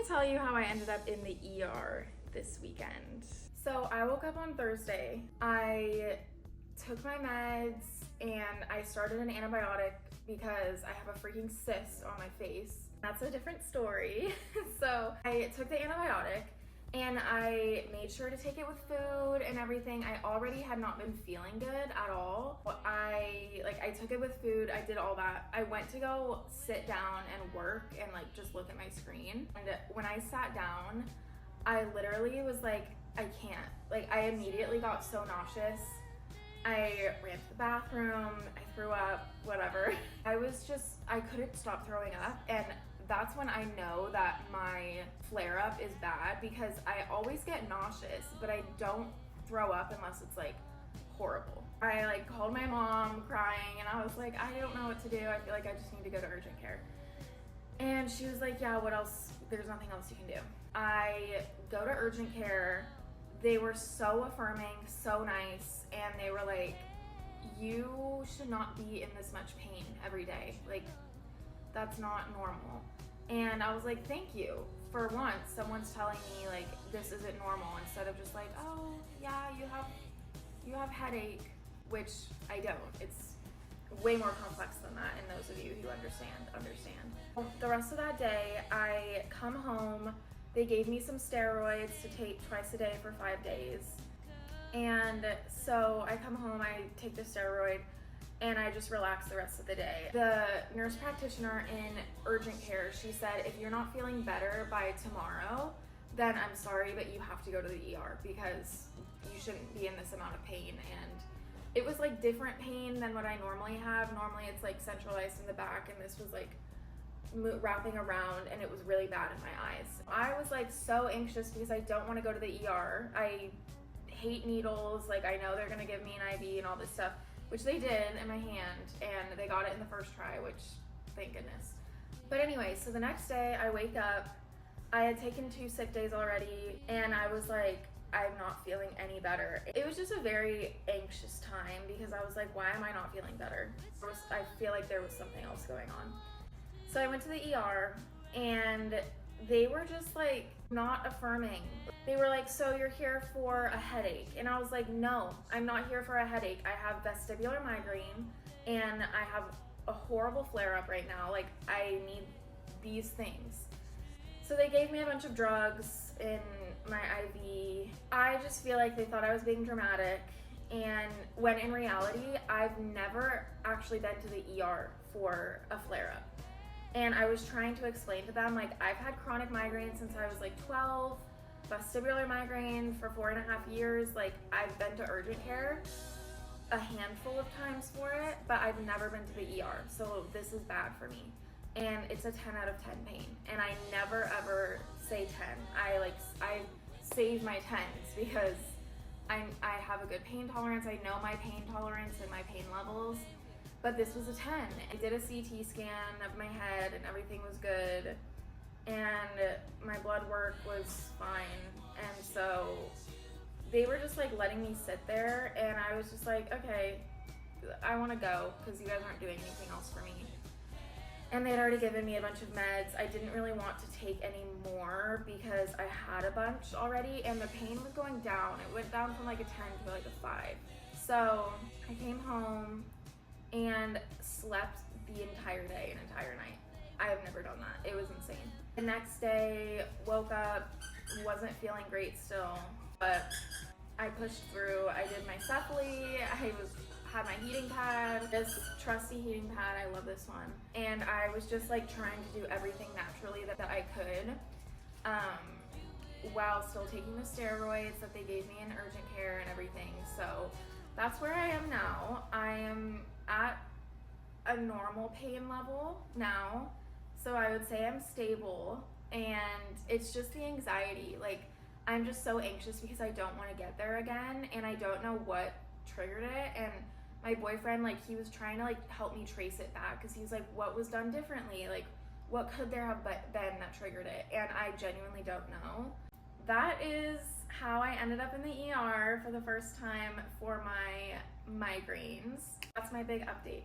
me tell you how I ended up in the ER this weekend. So I woke up on Thursday. I took my meds and I started an antibiotic because I have a freaking cyst on my face. That's a different story. So I took the antibiotic and I made sure to take it with food and everything. I already had not been feeling good at all. I took it with food, I did all that. I went to go sit down and work and just look at my screen. And when I sat down, I literally was like, I can't. I immediately got so nauseous. I ran to the bathroom, I threw up, whatever. I couldn't stop throwing up, and that's when I know that my flare-up is bad, because I always get nauseous, but I don't throw up unless it's horrible. I called my mom crying, and I was like, I don't know what to do. I feel like I just need to go to urgent care. And she was like, yeah, what else? There's nothing else you can do. I go to urgent care. They were so affirming, so nice, and they were like, you should not be in this much pain every day. That's not normal. And I was like, thank you. For once, someone's telling me this isn't normal, instead of just oh yeah, you have headache, which I don't. It's way more complex than that, and those of you who understand. The rest of that day, I come home. They gave me some steroids to take twice a day for 5 days. And so I come home, I take the steroid, and I just relax the rest of the day. The nurse practitioner in urgent care, she said, if you're not feeling better by tomorrow, then I'm sorry, but you have to go to the ER because you shouldn't be in this amount of pain. And it was different pain than what I normally have. Normally it's centralized in the back, and this was wrapping around, and it was really bad in my eyes. I was so anxious because I don't want to go to the ER. I hate needles. I know they're gonna give me an IV and all this stuff, which they did in my hand, and they got it in the first try, which thank goodness. But anyway, so the next day I wake up. I had taken 2 sick days already, and I was I'm not feeling any better. It was just a very anxious time because I was why am I not feeling better? I feel there was something else going on. So I went to the ER, and they were just not affirming. They were so you're here for a headache. And I was no, I'm not here for a headache. I have vestibular migraine, and I have a horrible flare-up right now. I need these things. So they gave me a bunch of drugs in my IV. I just feel they thought I was being dramatic, and when in reality, I've never actually been to the ER for a flare-up. And I was trying to explain to them, I've had chronic migraine since I was 12, vestibular migraine for 4.5 years. I've been to urgent care a handful of times for it, but I've never been to the ER. So this is bad for me. And it's a 10 out of 10 pain. And I never ever say 10. I save my 10s because I have a good pain tolerance. I know my pain tolerance and my pain levels. But this was a 10. I did a CT scan of my head and everything was good. And my blood work was fine. And so they were just letting me sit there, and I was just okay, I want to go because you guys aren't doing anything else for me. And they'd already given me a bunch of meds. I didn't really want to take any more because I had a bunch already, and the pain was going down. It went down from a 10 to a 5. So I came home and slept the entire day, an entire night. I have never done that. It was insane. The next day, woke up, wasn't feeling great still, but I pushed through. I did my cephaly. Had my heating pad, this trusty heating pad. I love this one. And I was just trying to do everything naturally that I could, while still taking the steroids that they gave me in urgent care and everything. So that's where I am now. I am at a normal pain level now. So I would say I'm stable, and it's just the anxiety. I'm just so anxious because I don't want to get there again, and I don't know what triggered it. And my boyfriend, he was trying to help me trace it back, because he's what was done differently? What could there have been that triggered it? And I genuinely don't know. That is how I ended up in the ER for the first time for my migraines. That's my big update.